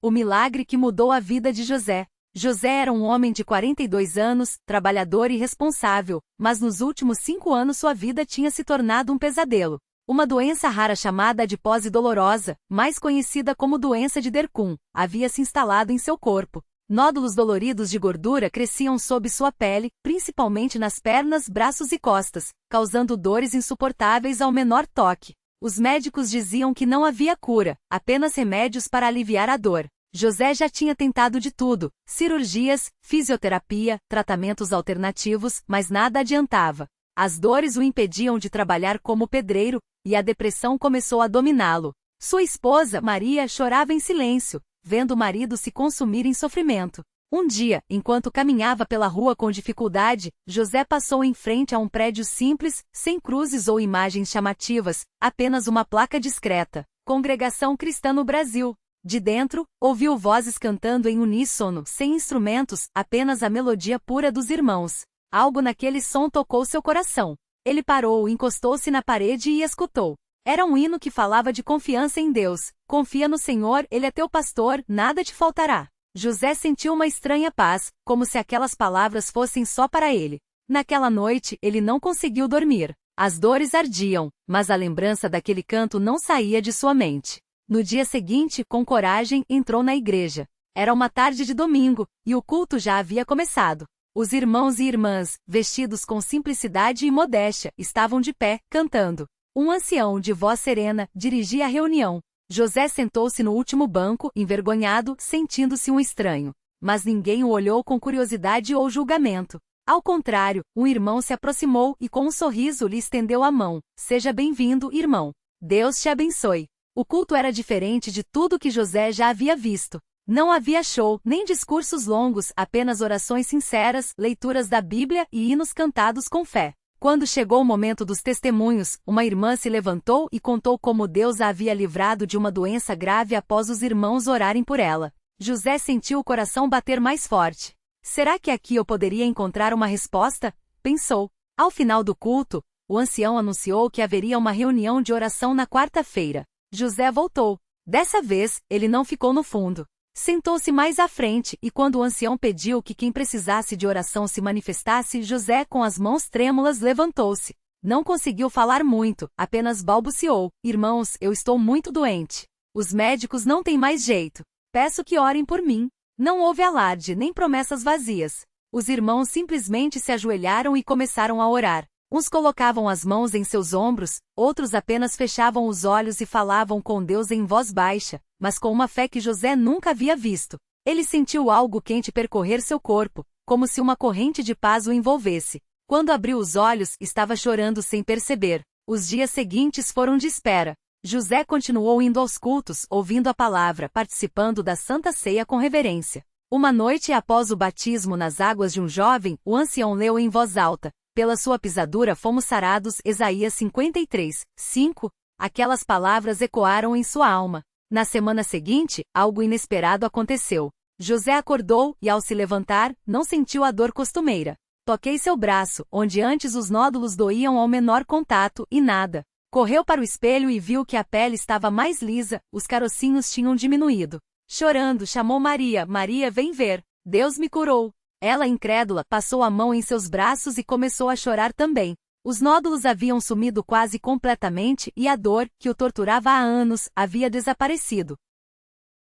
O milagre que mudou a vida de José. José era um homem de 42 anos, trabalhador e responsável, mas nos últimos 5 anos sua vida tinha se tornado um pesadelo. Uma doença rara chamada adipose dolorosa, mais conhecida como doença de Derkum, havia se instalado em seu corpo. Nódulos doloridos de gordura cresciam sob sua pele, principalmente nas pernas, braços e costas, causando dores insuportáveis ao menor toque. Os médicos diziam que não havia cura, apenas remédios para aliviar a dor. José já tinha tentado de tudo, cirurgias, fisioterapia, tratamentos alternativos, mas nada adiantava. As dores o impediam de trabalhar como pedreiro, e a depressão começou a dominá-lo. Sua esposa, Maria, chorava em silêncio, vendo o marido se consumir em sofrimento. Um dia, enquanto caminhava pela rua com dificuldade, José passou em frente a um prédio simples, sem cruzes ou imagens chamativas, apenas uma placa discreta. Congregação Cristã no Brasil. De dentro, ouviu vozes cantando em uníssono, sem instrumentos, apenas a melodia pura dos irmãos. Algo naquele som tocou seu coração. Ele parou, encostou-se na parede e escutou. Era um hino que falava de confiança em Deus. Confia no Senhor, Ele é teu pastor, nada te faltará. José sentiu uma estranha paz, como se aquelas palavras fossem só para ele. Naquela noite, ele não conseguiu dormir. As dores ardiam, mas a lembrança daquele canto não saía de sua mente. No dia seguinte, com coragem, entrou na igreja. Era uma tarde de domingo, e o culto já havia começado. Os irmãos e irmãs, vestidos com simplicidade e modéstia, estavam de pé, cantando. Um ancião de voz serena dirigia a reunião. José sentou-se no último banco, envergonhado, sentindo-se um estranho. Mas ninguém o olhou com curiosidade ou julgamento. Ao contrário, um irmão se aproximou e com um sorriso lhe estendeu a mão. Seja bem-vindo, irmão. Deus te abençoe. O culto era diferente de tudo que José já havia visto. Não havia show, nem discursos longos, apenas orações sinceras, leituras da Bíblia e hinos cantados com fé. Quando chegou o momento dos testemunhos, uma irmã se levantou e contou como Deus a havia livrado de uma doença grave após os irmãos orarem por ela. José sentiu o coração bater mais forte. Será que aqui eu poderia encontrar uma resposta? Pensou. Ao final do culto, o ancião anunciou que haveria uma reunião de oração na quarta-feira. José voltou. Dessa vez, ele não ficou no fundo. Sentou-se mais à frente e quando o ancião pediu que quem precisasse de oração se manifestasse, José, com as mãos trêmulas, levantou-se. Não conseguiu falar muito, apenas balbuciou. Irmãos, eu estou muito doente. Os médicos não têm mais jeito. Peço que orem por mim. Não houve alarde nem promessas vazias. Os irmãos simplesmente se ajoelharam e começaram a orar. Uns colocavam as mãos em seus ombros, outros apenas fechavam os olhos e falavam com Deus em voz baixa, mas com uma fé que José nunca havia visto. Ele sentiu algo quente percorrer seu corpo, como se uma corrente de paz o envolvesse. Quando abriu os olhos, estava chorando sem perceber. Os dias seguintes foram de espera. José continuou indo aos cultos, ouvindo a palavra, participando da Santa Ceia com reverência. Uma noite após o batismo nas águas de um jovem, o ancião leu em voz alta. Pela sua pisadura fomos sarados, Isaías 53, 5. Aquelas palavras ecoaram em sua alma. Na semana seguinte, algo inesperado aconteceu. José acordou e, ao se levantar, não sentiu a dor costumeira. Toquei seu braço, onde antes os nódulos doíam ao menor contato, e nada. Correu para o espelho e viu que a pele estava mais lisa, os carocinhos tinham diminuído. Chorando, chamou Maria. Maria, vem ver. Deus me curou. Ela, incrédula, passou a mão em seus braços e começou a chorar também. Os nódulos haviam sumido quase completamente e a dor, que o torturava há anos, havia desaparecido.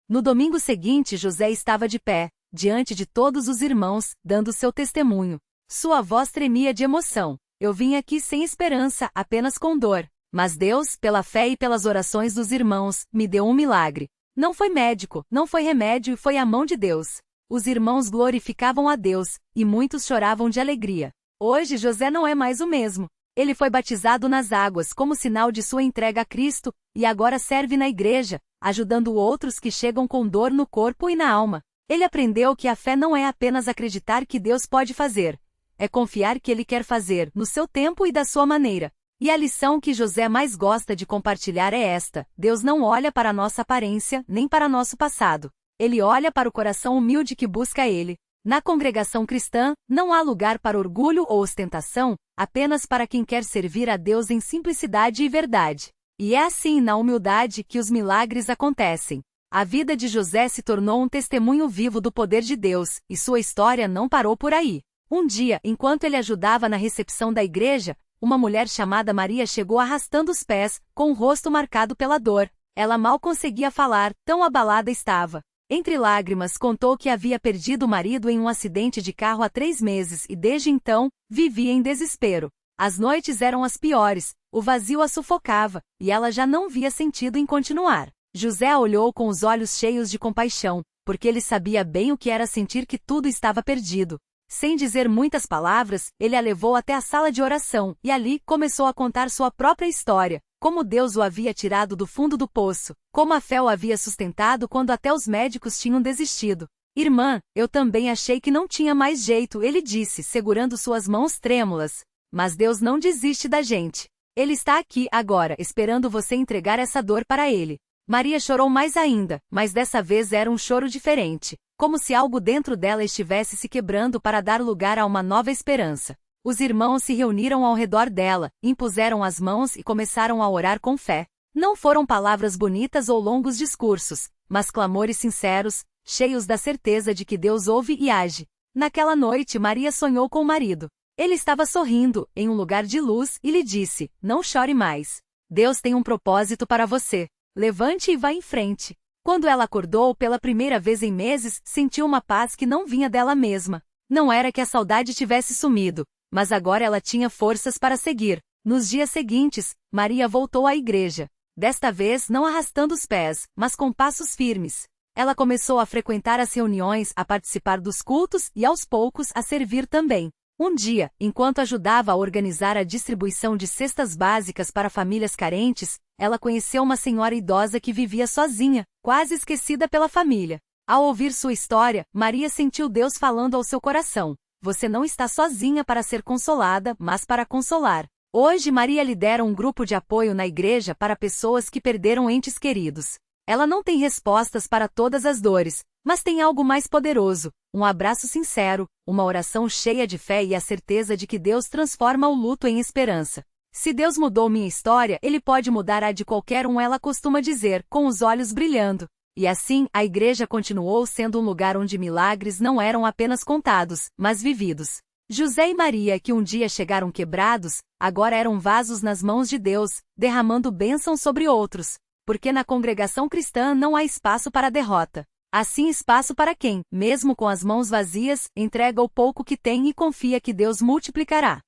No domingo seguinte, José estava de pé, diante de todos os irmãos, dando seu testemunho. Sua voz tremia de emoção. Eu vim aqui sem esperança, apenas com dor. Mas Deus, pela fé e pelas orações dos irmãos, me deu um milagre. Não foi médico, não foi remédio e foi a mão de Deus. Os irmãos glorificavam a Deus, e muitos choravam de alegria. Hoje José não é mais o mesmo. Ele foi batizado nas águas como sinal de sua entrega a Cristo, e agora serve na igreja, ajudando outros que chegam com dor no corpo e na alma. Ele aprendeu que a fé não é apenas acreditar que Deus pode fazer. É confiar que Ele quer fazer, no seu tempo e da sua maneira. E a lição que José mais gosta de compartilhar é esta: Deus não olha para a nossa aparência, nem para nosso passado. Ele olha para o coração humilde que busca Ele. Na congregação cristã, não há lugar para orgulho ou ostentação, apenas para quem quer servir a Deus em simplicidade e verdade. E é assim, na humildade, que os milagres acontecem. A vida de José se tornou um testemunho vivo do poder de Deus, e sua história não parou por aí. Um dia, enquanto ele ajudava na recepção da igreja, uma mulher chamada Maria chegou arrastando os pés, com o rosto marcado pela dor. Ela mal conseguia falar, tão abalada estava. Entre lágrimas, contou que havia perdido o marido em um acidente de carro há 3 meses e desde então, vivia em desespero. As noites eram as piores, o vazio a sufocava, e ela já não via sentido em continuar. José a olhou com os olhos cheios de compaixão, porque ele sabia bem o que era sentir que tudo estava perdido. Sem dizer muitas palavras, ele a levou até a sala de oração, e ali começou a contar sua própria história, como Deus o havia tirado do fundo do poço, como a fé o havia sustentado quando até os médicos tinham desistido. Irmã, eu também achei que não tinha mais jeito, ele disse, segurando suas mãos trêmulas. Mas Deus não desiste da gente. Ele está aqui, agora, esperando você entregar essa dor para ele. Maria chorou mais ainda, mas dessa vez era um choro diferente, como se algo dentro dela estivesse se quebrando para dar lugar a uma nova esperança. Os irmãos se reuniram ao redor dela, impuseram as mãos e começaram a orar com fé. Não foram palavras bonitas ou longos discursos, mas clamores sinceros, cheios da certeza de que Deus ouve e age. Naquela noite Maria sonhou com o marido. Ele estava sorrindo, em um lugar de luz, e lhe disse, não chore mais. Deus tem um propósito para você. Levante e vá em frente. Quando ela acordou pela primeira vez em meses, sentiu uma paz que não vinha dela mesma. Não era que a saudade tivesse sumido, mas agora ela tinha forças para seguir. Nos dias seguintes, Maria voltou à igreja. Desta vez não arrastando os pés, mas com passos firmes. Ela começou a frequentar as reuniões, a participar dos cultos e aos poucos a servir também. Um dia, enquanto ajudava a organizar a distribuição de cestas básicas para famílias carentes, ela conheceu uma senhora idosa que vivia sozinha, quase esquecida pela família. Ao ouvir sua história, Maria sentiu Deus falando ao seu coração. Você não está sozinha para ser consolada, mas para consolar. Hoje Maria lidera um grupo de apoio na igreja para pessoas que perderam entes queridos. Ela não tem respostas para todas as dores, mas tem algo mais poderoso, um abraço sincero, uma oração cheia de fé e a certeza de que Deus transforma o luto em esperança. Se Deus mudou minha história, Ele pode mudar a de qualquer um, ela costuma dizer, com os olhos brilhando. E assim, a igreja continuou sendo um lugar onde milagres não eram apenas contados, mas vividos. José e Maria, que um dia chegaram quebrados, agora eram vasos nas mãos de Deus, derramando bênção sobre outros. Porque na congregação cristã não há espaço para derrota. Assim espaço para quem, mesmo com as mãos vazias, entrega o pouco que tem e confia que Deus multiplicará.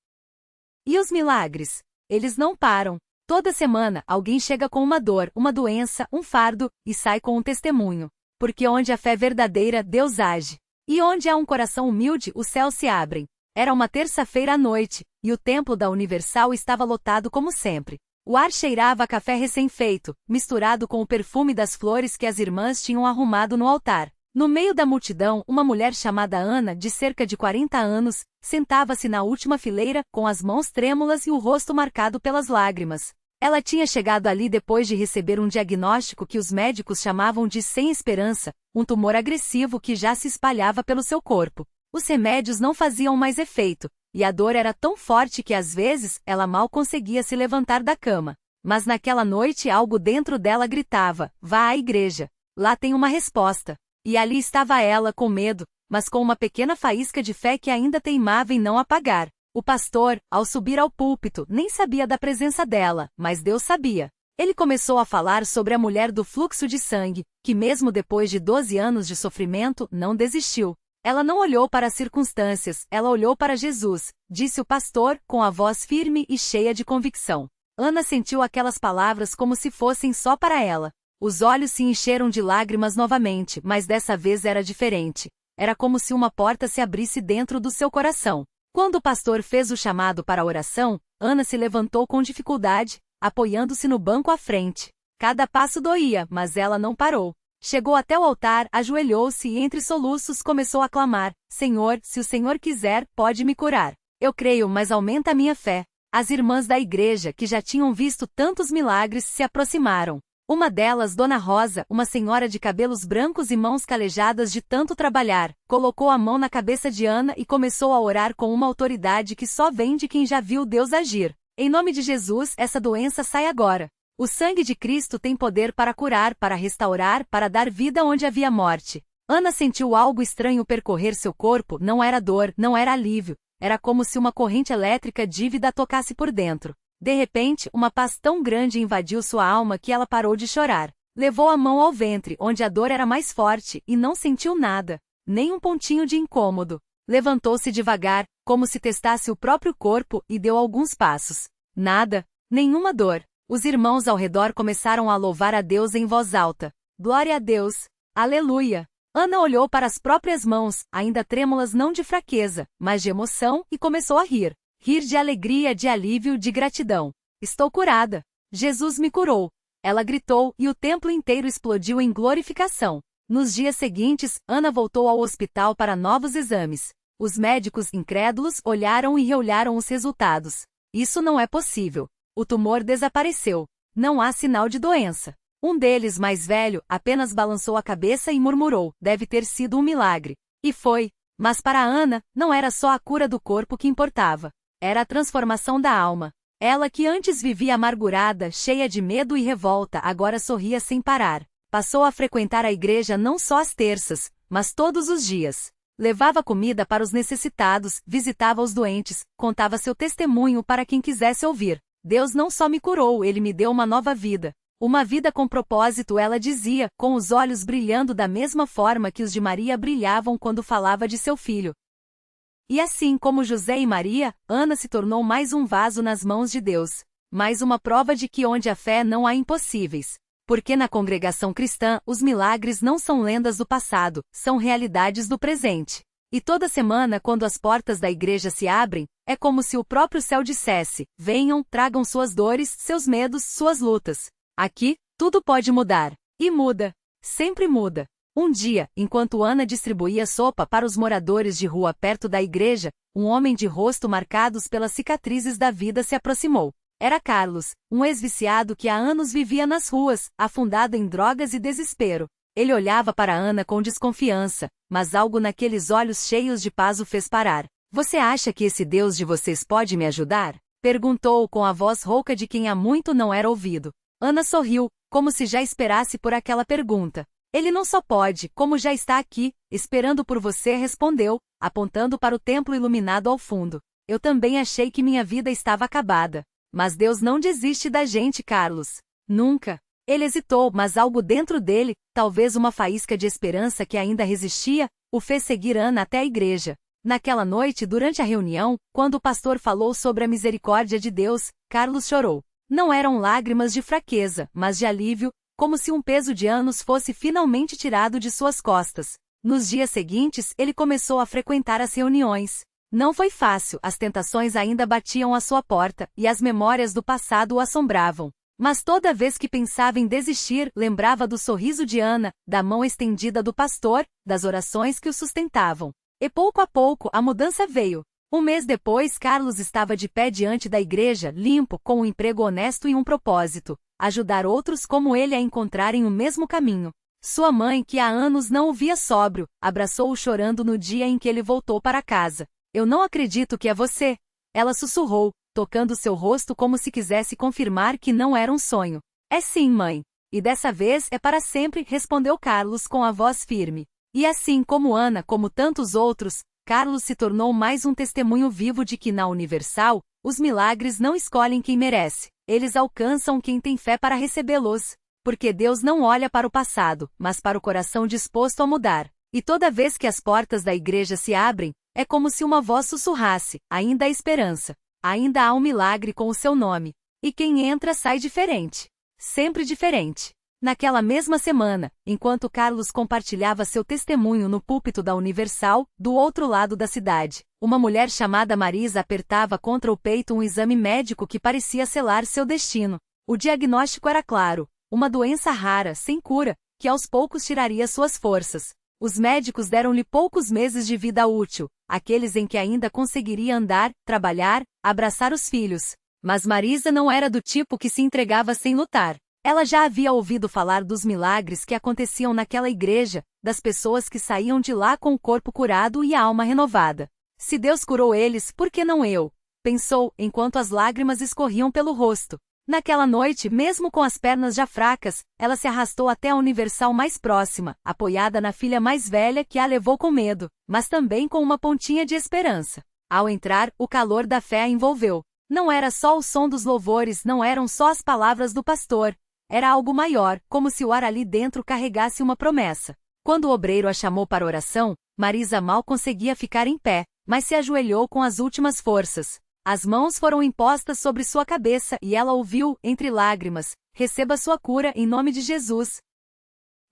E os milagres? Eles não param. Toda semana, alguém chega com uma dor, uma doença, um fardo, e sai com um testemunho. Porque onde a fé é verdadeira, Deus age. E onde há um coração humilde, os céus se abrem. Era uma terça-feira à noite, e o templo da Universal estava lotado como sempre. O ar cheirava a café recém-feito, misturado com o perfume das flores que as irmãs tinham arrumado no altar. No meio da multidão, uma mulher chamada Ana, de cerca de 40 anos, sentava-se na última fileira, com as mãos trêmulas e o rosto marcado pelas lágrimas. Ela tinha chegado ali depois de receber um diagnóstico que os médicos chamavam de sem esperança, um tumor agressivo que já se espalhava pelo seu corpo. Os remédios não faziam mais efeito, e a dor era tão forte que às vezes ela mal conseguia se levantar da cama. Mas naquela noite algo dentro dela gritava, vá à igreja. Lá tem uma resposta. E ali estava ela com medo, mas com uma pequena faísca de fé que ainda teimava em não apagar. O pastor, ao subir ao púlpito, nem sabia da presença dela, mas Deus sabia. Ele começou a falar sobre a mulher do fluxo de sangue, que mesmo depois de 12 anos de sofrimento, não desistiu. Ela não olhou para as circunstâncias, ela olhou para Jesus, disse o pastor, com a voz firme e cheia de convicção. Ana sentiu aquelas palavras como se fossem só para ela. Os olhos se encheram de lágrimas novamente, mas dessa vez era diferente. Era como se uma porta se abrisse dentro do seu coração. Quando o pastor fez o chamado para a oração, Ana se levantou com dificuldade, apoiando-se no banco à frente. Cada passo doía, mas ela não parou. Chegou até o altar, ajoelhou-se e entre soluços começou a clamar, Senhor, se o Senhor quiser, pode me curar. Eu creio, mas aumenta a minha fé. As irmãs da igreja, que já tinham visto tantos milagres, se aproximaram. Uma delas, Dona Rosa, uma senhora de cabelos brancos e mãos calejadas de tanto trabalhar, colocou a mão na cabeça de Ana e começou a orar com uma autoridade que só vem de quem já viu Deus agir. Em nome de Jesus, essa doença sai agora. O sangue de Cristo tem poder para curar, para restaurar, para dar vida onde havia morte. Ana sentiu algo estranho percorrer seu corpo, não era dor, não era alívio, era como se uma corrente elétrica dívida a tocasse por dentro. De repente, uma paz tão grande invadiu sua alma que ela parou de chorar. Levou a mão ao ventre, onde a dor era mais forte, e não sentiu nada, nem um pontinho de incômodo. Levantou-se devagar, como se testasse o próprio corpo, e deu alguns passos. Nada, nenhuma dor. Os irmãos ao redor começaram a louvar a Deus em voz alta. Glória a Deus! Aleluia! Ana olhou para as próprias mãos, ainda trêmulas não de fraqueza, mas de emoção, e começou a rir. Rir de alegria, de alívio, de gratidão. Estou curada! Jesus me curou! Ela gritou, e o templo inteiro explodiu em glorificação. Nos dias seguintes, Ana voltou ao hospital para novos exames. Os médicos, incrédulos, olharam e reolharam os resultados. Isso não é possível. O tumor desapareceu. Não há sinal de doença. Um deles, mais velho, apenas balançou a cabeça e murmurou: deve ter sido um milagre. E foi. Mas para Ana, não era só a cura do corpo que importava. Era a transformação da alma. Ela que antes vivia amargurada, cheia de medo e revolta, agora sorria sem parar. Passou a frequentar a igreja não só às terças, mas todos os dias. Levava comida para os necessitados, visitava os doentes, contava seu testemunho para quem quisesse ouvir. Deus não só me curou, Ele me deu uma nova vida. Uma vida com propósito, ela dizia, com os olhos brilhando da mesma forma que os de Maria brilhavam quando falava de seu filho. E assim como José e Maria, Ana se tornou mais um vaso nas mãos de Deus. Mais uma prova de que onde há fé não há impossíveis. Porque na congregação cristã, os milagres não são lendas do passado, são realidades do presente. E toda semana, quando as portas da igreja se abrem, é como se o próprio céu dissesse: venham, tragam suas dores, seus medos, suas lutas. Aqui, tudo pode mudar. E muda. Sempre muda. Um dia, enquanto Ana distribuía sopa para os moradores de rua perto da igreja, um homem de rosto marcados pelas cicatrizes da vida se aproximou. Era Carlos, um ex-viciado que há anos vivia nas ruas, afundado em drogas e desespero. Ele olhava para Ana com desconfiança, mas algo naqueles olhos cheios de paz o fez parar. Você acha que esse Deus de vocês pode me ajudar? Perguntou com a voz rouca de quem há muito não era ouvido. Ana sorriu, como se já esperasse por aquela pergunta. Ele não só pode, como já está aqui, esperando por você, respondeu, apontando para o templo iluminado ao fundo. Eu também achei que minha vida estava acabada. Mas Deus não desiste da gente, Carlos. Nunca. Ele hesitou, mas algo dentro dele, talvez uma faísca de esperança que ainda resistia, o fez seguir Ana até a igreja. Naquela noite, durante a reunião, quando o pastor falou sobre a misericórdia de Deus, Carlos chorou. Não eram lágrimas de fraqueza, mas de alívio, como se um peso de anos fosse finalmente tirado de suas costas. Nos dias seguintes, ele começou a frequentar as reuniões. Não foi fácil, as tentações ainda batiam à sua porta, e as memórias do passado o assombravam. Mas toda vez que pensava em desistir, lembrava do sorriso de Ana, da mão estendida do pastor, das orações que o sustentavam. E pouco a pouco, a mudança veio. Um mês depois, Carlos estava de pé diante da igreja, limpo, com um emprego honesto e um propósito: ajudar outros como ele a encontrarem o mesmo caminho. Sua mãe, que há anos não o via sóbrio, abraçou-o chorando no dia em que ele voltou para casa. Eu não acredito que é você. Ela sussurrou, tocando seu rosto como se quisesse confirmar que não era um sonho. É sim, mãe. E dessa vez é para sempre, respondeu Carlos com a voz firme. E assim como Ana, como tantos outros, Carlos se tornou mais um testemunho vivo de que na Universal, os milagres não escolhem quem merece. Eles alcançam quem tem fé para recebê-los. Porque Deus não olha para o passado, mas para o coração disposto a mudar. E toda vez que as portas da igreja se abrem, é como se uma voz sussurrasse: ainda há esperança. Ainda há um milagre com o seu nome. E quem entra sai diferente. Sempre diferente. Naquela mesma semana, enquanto Carlos compartilhava seu testemunho no púlpito da Universal, do outro lado da cidade, uma mulher chamada Marisa apertava contra o peito um exame médico que parecia selar seu destino. O diagnóstico era claro: uma doença rara, sem cura, que aos poucos tiraria suas forças. Os médicos deram-lhe poucos meses de vida útil, aqueles em que ainda conseguiria andar, trabalhar, abraçar os filhos. Mas Marisa não era do tipo que se entregava sem lutar. Ela já havia ouvido falar dos milagres que aconteciam naquela igreja, das pessoas que saíam de lá com o corpo curado e a alma renovada. Se Deus curou eles, por que não eu? Pensou, enquanto as lágrimas escorriam pelo rosto. Naquela noite, mesmo com as pernas já fracas, ela se arrastou até a Universal mais próxima, apoiada na filha mais velha que a levou com medo, mas também com uma pontinha de esperança. Ao entrar, o calor da fé a envolveu. Não era só o som dos louvores, não eram só as palavras do pastor. Era algo maior, como se o ar ali dentro carregasse uma promessa. Quando o obreiro a chamou para oração, Marisa mal conseguia ficar em pé, mas se ajoelhou com as últimas forças. As mãos foram impostas sobre sua cabeça e ela ouviu, entre lágrimas, receba sua cura em nome de Jesus.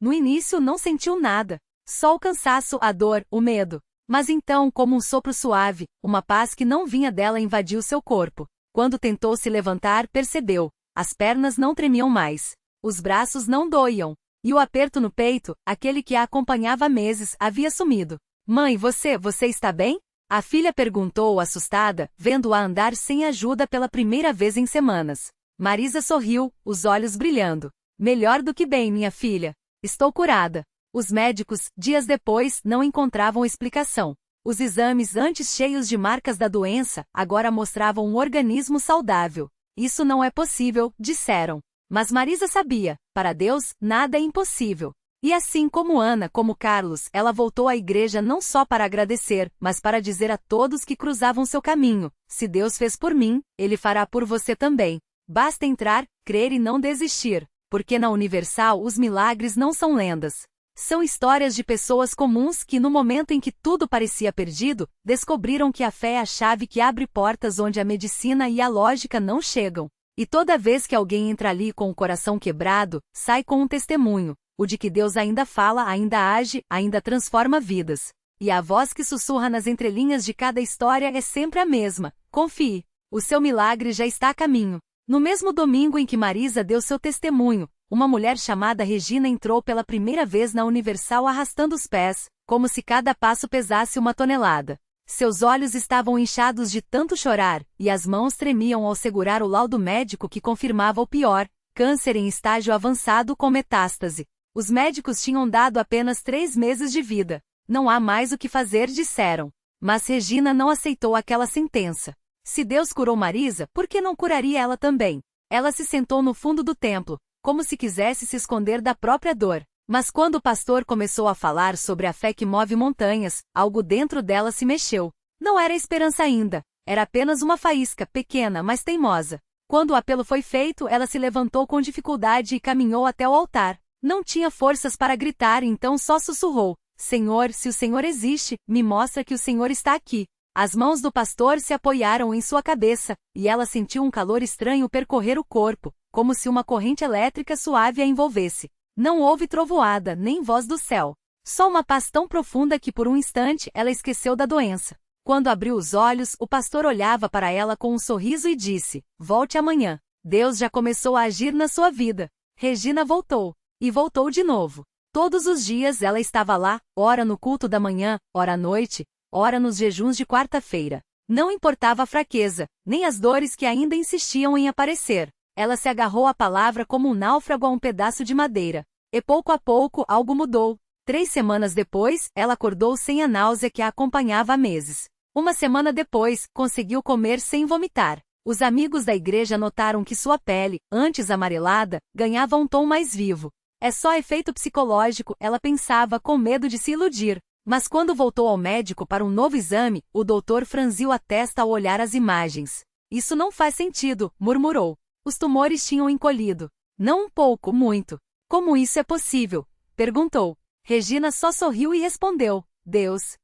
No início não sentiu nada, só o cansaço, a dor, o medo. Mas então, como um sopro suave, uma paz que não vinha dela invadiu seu corpo. Quando tentou se levantar, percebeu. As pernas não tremiam mais. Os braços não doíam. E o aperto no peito, aquele que a acompanhava há meses, havia sumido. Mãe, você está bem? A filha perguntou, assustada, vendo-a andar sem ajuda pela primeira vez em semanas. Marisa sorriu, os olhos brilhando. Melhor do que bem, minha filha. Estou curada. Os médicos, dias depois, não encontravam explicação. Os exames antes cheios de marcas da doença, agora mostravam um organismo saudável. Isso não é possível, disseram. Mas Marisa sabia, para Deus, nada é impossível. E assim como Ana, como Carlos, ela voltou à igreja não só para agradecer, mas para dizer a todos que cruzavam seu caminho: se Deus fez por mim, Ele fará por você também. Basta entrar, crer e não desistir, porque na Universal os milagres não são lendas. São histórias de pessoas comuns que, no momento em que tudo parecia perdido, descobriram que a fé é a chave que abre portas onde a medicina e a lógica não chegam. E toda vez que alguém entra ali com o coração quebrado, sai com um testemunho. O de que Deus ainda fala, ainda age, ainda transforma vidas. E a voz que sussurra nas entrelinhas de cada história é sempre a mesma: confie, o seu milagre já está a caminho. No mesmo domingo em que Marisa deu seu testemunho, uma mulher chamada Regina entrou pela primeira vez na Universal arrastando os pés, como se cada passo pesasse 1 tonelada. Seus olhos estavam inchados de tanto chorar, e as mãos tremiam ao segurar o laudo médico que confirmava o pior: câncer em estágio avançado com metástase. Os médicos tinham dado apenas 3 meses de vida. Não há mais o que fazer, disseram. Mas Regina não aceitou aquela sentença. Se Deus curou Marisa, por que não curaria ela também? Ela se sentou no fundo do templo, como se quisesse se esconder da própria dor. Mas quando o pastor começou a falar sobre a fé que move montanhas, algo dentro dela se mexeu. Não era esperança ainda. Era apenas uma faísca, pequena, mas teimosa. Quando o apelo foi feito, ela se levantou com dificuldade e caminhou até o altar. Não tinha forças para gritar, então só sussurrou: Senhor, se o Senhor existe, me mostra que o Senhor está aqui. As mãos do pastor se apoiaram em sua cabeça, e ela sentiu um calor estranho percorrer o corpo, como se uma corrente elétrica suave a envolvesse. Não houve trovoada, nem voz do céu. Só uma paz tão profunda que por um instante ela esqueceu da doença. Quando abriu os olhos, o pastor olhava para ela com um sorriso e disse: volte amanhã. Deus já começou a agir na sua vida. Regina voltou. E voltou de novo. Todos os dias ela estava lá, ora no culto da manhã, ora à noite, ora nos jejuns de quarta-feira. Não importava a fraqueza, nem as dores que ainda insistiam em aparecer. Ela se agarrou à palavra como um náufrago a um pedaço de madeira. E pouco a pouco algo mudou. 3 semanas depois, ela acordou sem a náusea que a acompanhava há meses. 1 semana depois, conseguiu comer sem vomitar. Os amigos da igreja notaram que sua pele, antes amarelada, ganhava um tom mais vivo. É só efeito psicológico, ela pensava, com medo de se iludir. Mas quando voltou ao médico para um novo exame, o doutor franziu a testa ao olhar as imagens. Isso não faz sentido, murmurou. Os tumores tinham encolhido. Não um pouco, muito. Como isso é possível? Perguntou. Regina só sorriu e respondeu: Deus.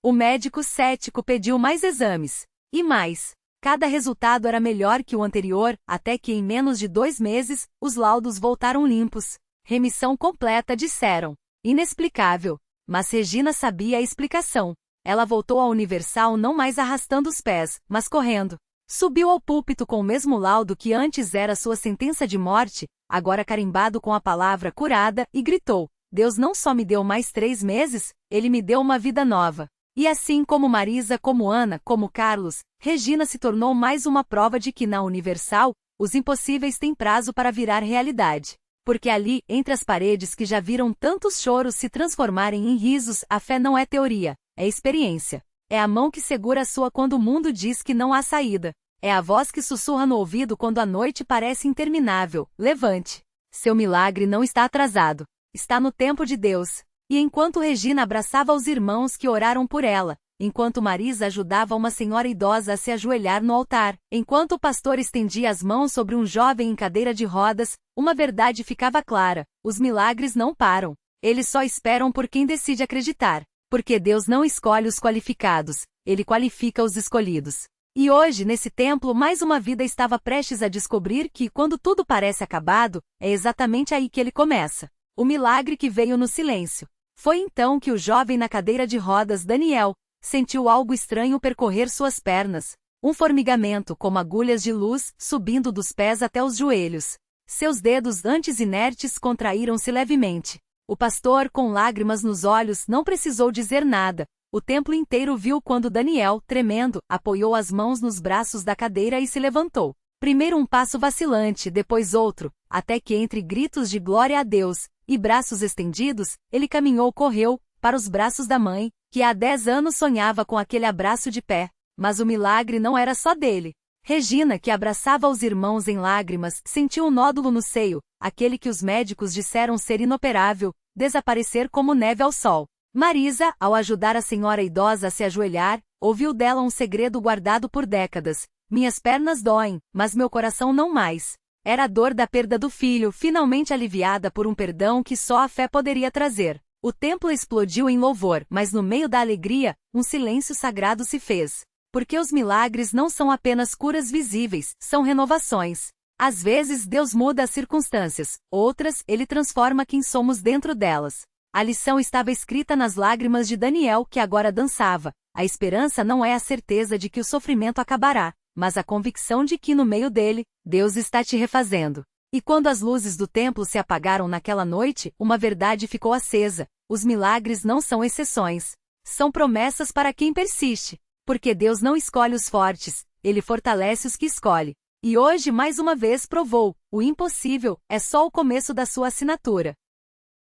O médico cético pediu mais exames. E mais. Cada resultado era melhor que o anterior, até que em menos de 2 meses, os laudos voltaram limpos. Remissão completa, disseram. Inexplicável. Mas Regina sabia a explicação. Ela voltou à Universal não mais arrastando os pés, mas correndo. Subiu ao púlpito com o mesmo laudo que antes era sua sentença de morte, agora carimbado com a palavra curada, e gritou: Deus não só me deu mais 3 meses, Ele me deu uma vida nova. E assim como Marisa, como Ana, como Carlos, Regina se tornou mais uma prova de que na Universal, os impossíveis têm prazo para virar realidade. Porque ali, entre as paredes que já viram tantos choros se transformarem em risos, a fé não é teoria, é experiência. É a mão que segura a sua quando o mundo diz que não há saída. É a voz que sussurra no ouvido quando a noite parece interminável. Levante. Seu milagre não está atrasado. Está no tempo de Deus. E enquanto Regina abraçava os irmãos que oraram por ela, enquanto Marisa ajudava uma senhora idosa a se ajoelhar no altar, enquanto o pastor estendia as mãos sobre um jovem em cadeira de rodas, uma verdade ficava clara: os milagres não param. Eles só esperam por quem decide acreditar. Porque Deus não escolhe os qualificados, Ele qualifica os escolhidos. E hoje, nesse templo, mais uma vida estava prestes a descobrir que, quando tudo parece acabado, é exatamente aí que ele começa. O milagre que veio no silêncio. Foi então que o jovem na cadeira de rodas, Daniel, sentiu algo estranho percorrer suas pernas. Um formigamento como agulhas de luz, subindo dos pés até os joelhos. Seus dedos, antes inertes, contraíram-se levemente. O pastor, com lágrimas nos olhos, não precisou dizer nada. O templo inteiro viu quando Daniel, tremendo, apoiou as mãos nos braços da cadeira e se levantou. Primeiro um passo vacilante, depois outro, até que entre gritos de glória a Deus e braços estendidos, ele correu, para os braços da mãe, que há 10 anos sonhava com aquele abraço de pé. Mas o milagre não era só dele. Regina, que abraçava os irmãos em lágrimas, sentiu um nódulo no seio, aquele que os médicos disseram ser inoperável, desaparecer como neve ao sol. Marisa, ao ajudar a senhora idosa a se ajoelhar, ouviu dela um segredo guardado por décadas. Minhas pernas doem, mas meu coração não mais. Era a dor da perda do filho, finalmente aliviada por um perdão que só a fé poderia trazer. O templo explodiu em louvor, mas no meio da alegria, um silêncio sagrado se fez. Porque os milagres não são apenas curas visíveis, são renovações. Às vezes Deus muda as circunstâncias, outras, Ele transforma quem somos dentro delas. A lição estava escrita nas lágrimas de Daniel, que agora dançava. A esperança não é a certeza de que o sofrimento acabará, mas a convicção de que no meio dele, Deus está te refazendo. E quando as luzes do templo se apagaram naquela noite, uma verdade ficou acesa: os milagres não são exceções. São promessas para quem persiste. Porque Deus não escolhe os fortes, Ele fortalece os que escolhe. E hoje mais uma vez provou: o impossível é só o começo da sua assinatura.